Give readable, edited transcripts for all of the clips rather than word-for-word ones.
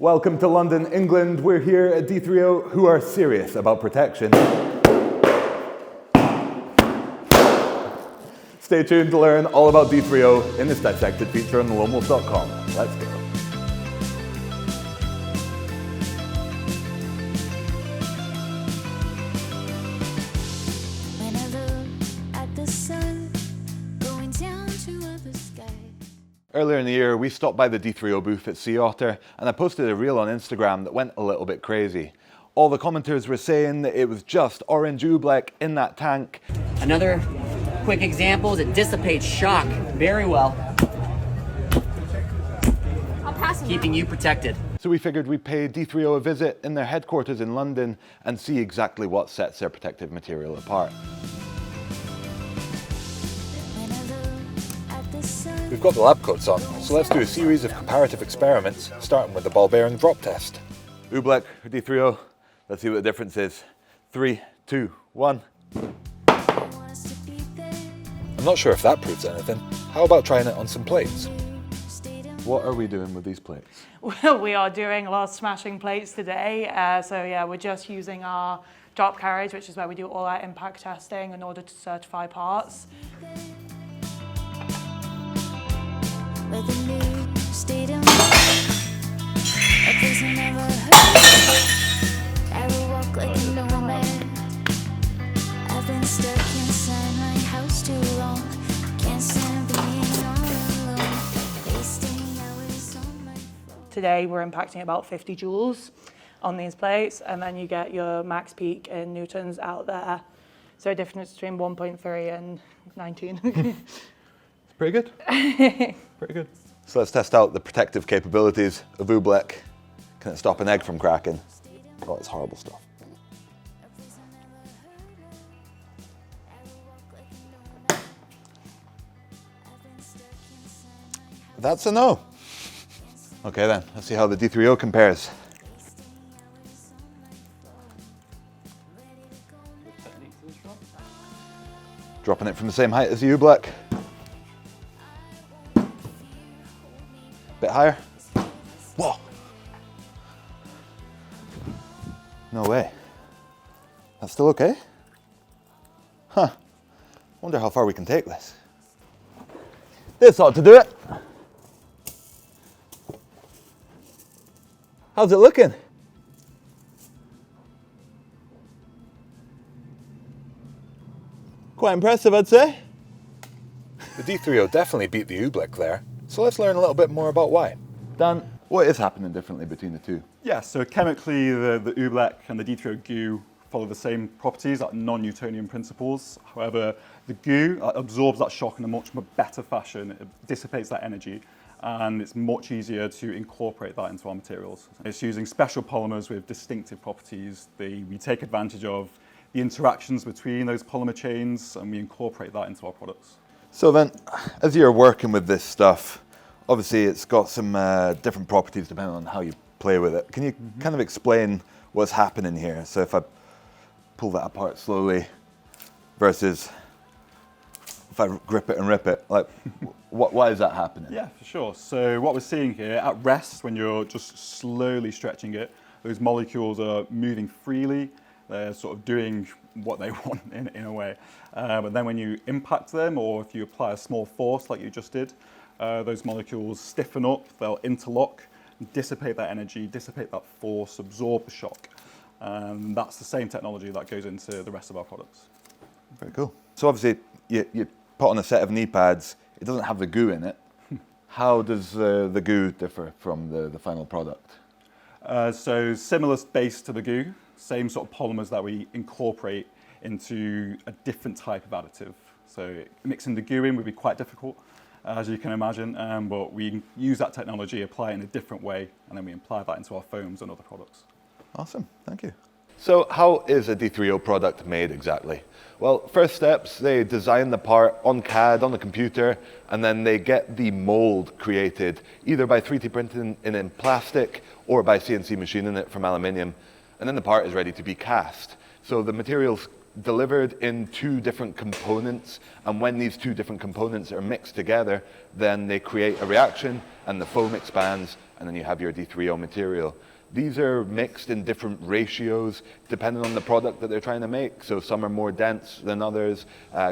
Welcome to London, England. We're here at D3O, who are serious about protection. Stay tuned to learn all about D3O in this Dissected feature on loamwolf.com. Let's go. Earlier in the year, we stopped by the D3O booth at Sea Otter, and I posted a reel on Instagram that went a little bit crazy. All the commenters were saying that it was just orange Oobleck in that tank. Another quick example is it dissipates shock very well, keeping you protected. So we figured we'd pay D3O a visit in their headquarters in London and see exactly what sets their protective material apart. We've got the lab coats on, so let's do a series of comparative experiments, starting with the ball bearing drop test. Oobleck or D3O, let's see what the difference is. 3, 2, 1. I'm not sure if that proves anything. How about trying it on some plates? What are we doing with these plates? Well, we are doing a lot of smashing plates today. So yeah, we're just using our drop carriage, which is where we do all our impact testing in order to certify parts. With a new stadium, a place I never heard. I will walk like a nomad. I've been stuck inside my house too long. Can't stand being all alone. Wasting hours on my phone. Today we're impacting about 50 joules on these plates, and then you get your max peak in newtons out there. So a difference between 1.3 and 19. Pretty good. Pretty good. So let's test out the protective capabilities of Oobleck. Can it stop an egg from cracking? Oh, it's horrible stuff. That's a no. Okay then, let's see how the D3O compares. Dropping it from the same height as the Oobleck. Bit higher. Whoa. No way. That's still okay? Huh. Wonder how far we can take this. This ought to do it. How's it looking? Quite impressive, I'd say. The D3O definitely beat the Oobleck there. So let's learn a little bit more about why. Dan, what is happening differently between the two? Yeah, so chemically the Oobleck and the D3O goo follow the same properties, like non-Newtonian principles. However, the goo absorbs that shock in a much more better fashion. It dissipates that energy, and it's much easier to incorporate that into our materials. It's using special polymers with distinctive properties. We take advantage of the interactions between those polymer chains, and we incorporate that into our products. So then, as you're working with this stuff, obviously it's got some different properties depending on how you play with it. Can you kind of explain what's happening here? So if I pull that apart slowly versus if I grip it and rip it, like why is that happening? Yeah, for sure. So what we're seeing here, at rest, when you're just slowly stretching it, those molecules are moving freely. They're sort of doing what they want in a way. But then when you impact them, or if you apply a small force like you just did, those molecules stiffen up, they'll interlock, dissipate that energy, dissipate that force, absorb the shock. And that's the same technology that goes into the rest of our products. Very cool. So obviously you put on a set of knee pads, it doesn't have the goo in it. How does the goo differ from the final product? So similar base to the goo, same sort of polymers that we incorporate into a different type of additive. So mixing the goo in would be quite difficult, as you can imagine, but we use that technology, apply it in a different way, and then we apply that into our foams and other products. Awesome, thank you. So how is a D3O product made exactly? Well, first steps, they design the part on CAD, on the computer, and then they get the mold created, either by 3D printing it in plastic or by CNC machining it from aluminium. And then the part is ready to be cast. So the material's delivered in two different components, and when these two different components are mixed together, then they create a reaction and the foam expands, and then you have your D3O material. These are mixed in different ratios depending on the product that they're trying to make. So some are more dense than others,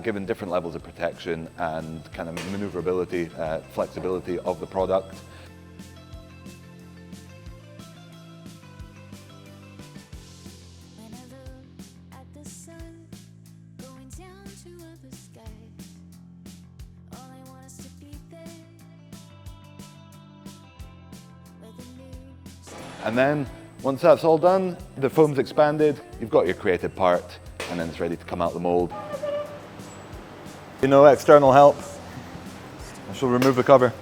given different levels of protection and kind of maneuverability, flexibility of the product. When I look at the sun going down to other skies, all I want is to be there. Where the news And then once that's all done, the foam's expanded, you've got your created part, and then it's ready to come out the mold. No external help. I shall remove the cover.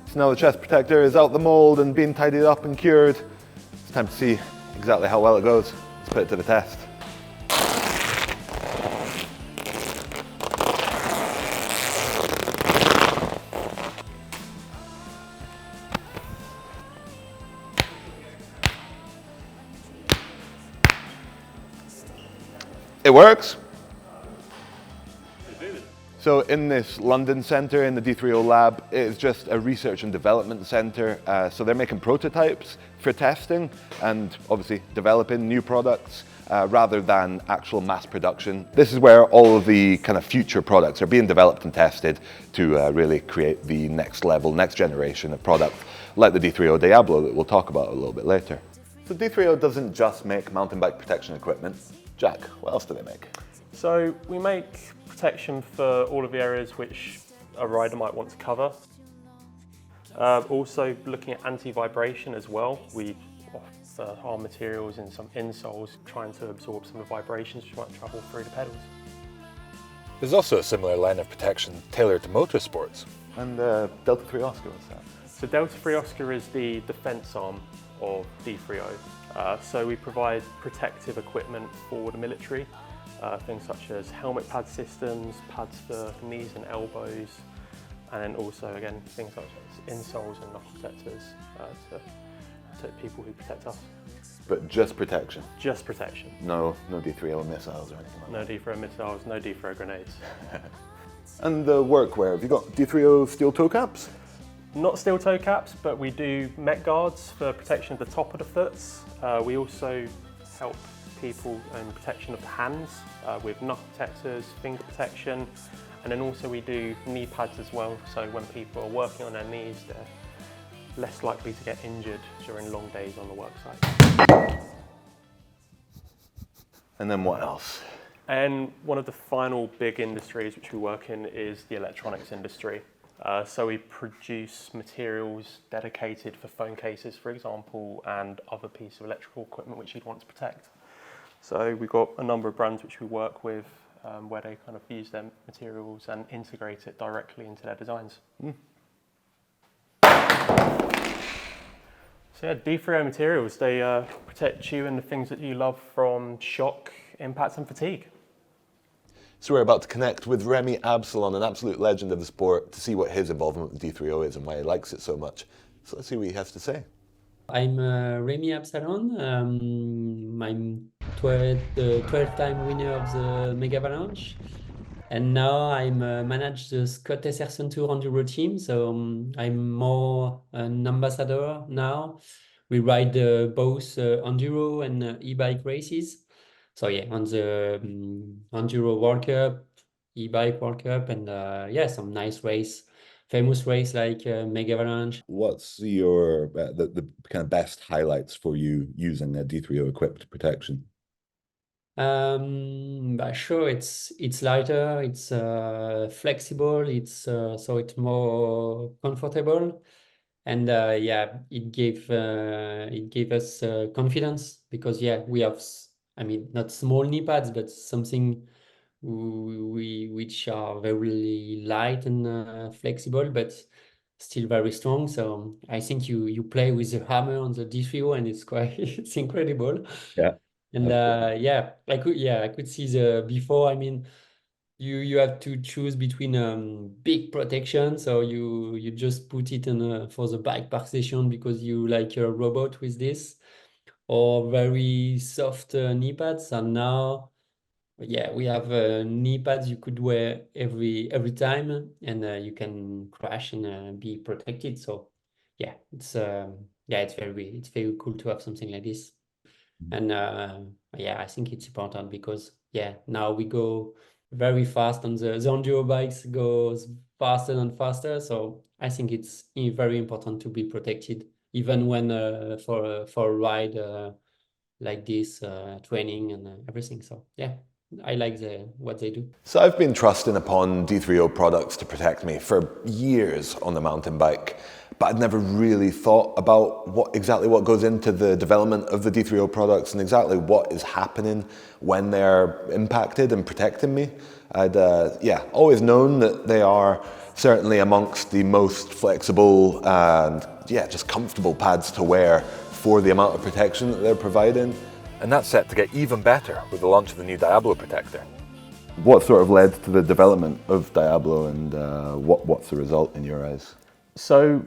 So now the chest protector is out the mold and being tidied up and cured. It's time to see exactly how well it goes. Let's put it to the test. It works. So in this London centre, in the D3O lab, it is just a research and development centre. So they're making prototypes for testing and obviously developing new products rather than actual mass production. This is where all of the kind of future products are being developed and tested to really create the next level, next generation of product, like the D3O Diablo that we'll talk about a little bit later. So D3O doesn't just make mountain bike protection equipment. Jack, what else do they make? So we make protection for all of the areas which a rider might want to cover. Also looking at anti-vibration as well. We offer our materials in some insoles trying to absorb some of the vibrations which might travel through the pedals. There's also a similar line of protection tailored to motorsports. And Delta 3 Oscar, what's that? So Delta 3 Oscar is the defence arm of D3O. So we provide protective equipment for the military, things such as helmet pad systems, pads for knees and elbows, and then also again things such as insoles and knuckle protectors to people who protect us. But just protection? Just protection. No D3O missiles or anything like No D3O missiles, no D3O grenades. that? And the workwear, have you got D3O steel toe caps? Not steel toe caps, but we do mech guards for protection of the top of the foots. We also help people in protection of the hands with knuckle protectors, finger protection, and then also we do knee pads as well. So when people are working on their knees, they're less likely to get injured during long days on the work site. And then what else? And one of the final big industries which we work in is the electronics industry. So we produce materials dedicated for phone cases, for example, and other pieces of electrical equipment which you'd want to protect. So we've got a number of brands which we work with where they kind of use their materials and integrate it directly into their designs. So yeah, D3O materials, they protect you and the things that you love from shock, impact and fatigue. So we're about to connect with Remy Absalon, an absolute legend of the sport, to see what his involvement with D3O is and why he likes it so much. So let's see what he has to say. I'm Remy Absalon. I'm the 12th-time winner of the Mega Avalanche. And now I'm manage the Scott Esserson Tour Enduro team. So I'm more an ambassador now. We ride both Enduro and e-bike races. So yeah, on the Enduro World Cup, e-bike World Cup, and yeah, some nice race, famous race like Mega Avalanche. What's your the kind of best highlights for you using a D3O equipped protection? But sure, it's lighter, it's flexible, it's so it's more comfortable, and yeah, it gave us confidence because yeah, we have. I mean, not small knee pads, but something which are very light and flexible, but still very strong. So I think you play with the hammer on the D3O, and it's quite it's incredible. Yeah. And yeah, I could see the before. I mean, you have to choose between big protection, so you just put it in for the bike park station because you like a robot with this. or very soft knee pads. And now, yeah, we have knee pads you could wear every time, and you can crash and be protected. So yeah, it's very cool to have something like this. And yeah, I think it's important because yeah, now we go very fast, and the enduro bikes goes faster and faster. So I think it's very important to be protected, even when for a ride like this, training and everything. So yeah, I like what they do. So I've been trusting upon D3O products to protect me for years on the mountain bike, but I'd never really thought about exactly what goes into the development of the D3O products and exactly what is happening when they're impacted and protecting me. I'd always known that they are certainly amongst the most flexible and just comfortable pads to wear for the amount of protection that they're providing. And that's set to get even better with the launch of the new Diablo protector. What sort of led to the development of Diablo, and what's the result in your eyes? So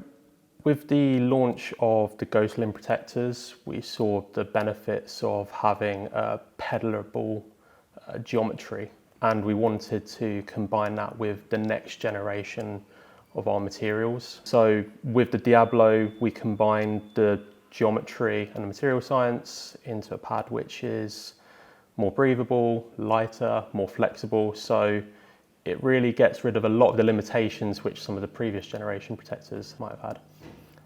with the launch of the Ghost Limb protectors, we saw the benefits of having a pedalable geometry, and we wanted to combine that with the next generation of our materials. So with the Diablo, we combined the geometry and the material science into a pad which is more breathable, lighter, more flexible. So it really gets rid of a lot of the limitations which some of the previous generation protectors might have had.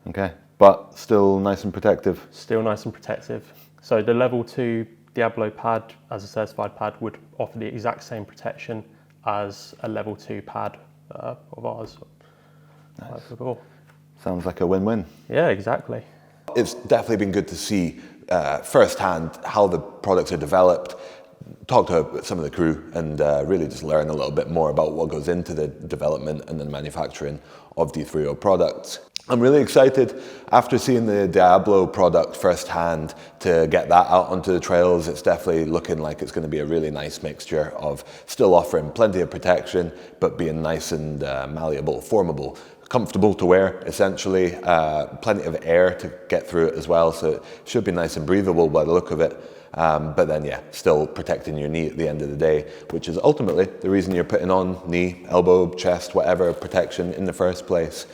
Okay, but still nice and protective? Still nice and protective. So the level 2 Diablo pad, as a certified pad, would offer the exact same protection as a level 2 pad of ours. Nice. Sounds like a win-win. Yeah, exactly. It's definitely been good to see firsthand how the products are developed, talk to some of the crew, and really just learn a little bit more about what goes into the development and the manufacturing of D3O products. I'm really excited after seeing the Diablo product firsthand to get that out onto the trails. It's definitely looking like it's going to be a really nice mixture of still offering plenty of protection, but being nice and malleable, formable, comfortable to wear, essentially, plenty of air to get through it as well, so it should be nice and breathable by the look of it. But then, yeah, still protecting your knee at the end of the day, which is ultimately the reason you're putting on knee, elbow, chest, whatever protection in the first place.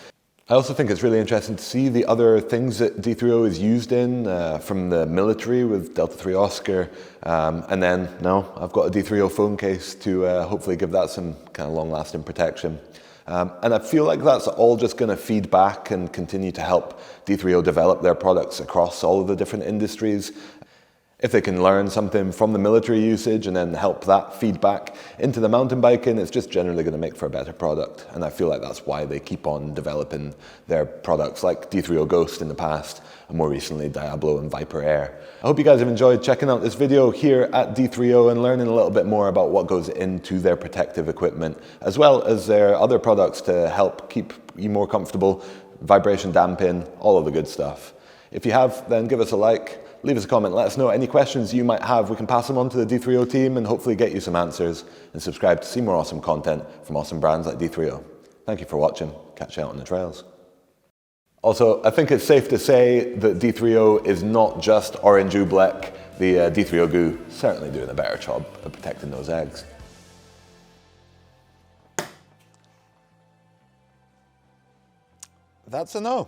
I also think it's really interesting to see the other things that D3O is used in, from the military with Delta III Oscar, and then now I've got a D3O phone case to hopefully give that some kind of long-lasting protection. And I feel like that's all just going to feed back and continue to help D3O develop their products across all of the different industries. If they can learn something from the military usage and then help that feedback into the mountain biking, it's just generally going to make for a better product. And I feel like that's why they keep on developing their products like D3O Ghost in the past, and more recently Diablo and Viper Air. I hope you guys have enjoyed checking out this video here at D3O and learning a little bit more about what goes into their protective equipment, as well as their other products to help keep you more comfortable, vibration damping, all of the good stuff. If you have, then give us a like. Leave us a comment, let us know any questions you might have. We can pass them on to the D3O team and hopefully get you some answers, and subscribe to see more awesome content from awesome brands like D3O. Thank you for watching. Catch you out on the trails. Also, I think it's safe to say that D3O is not just orange Oobleck. The D3O goo certainly doing a better job of protecting those eggs. That's a no.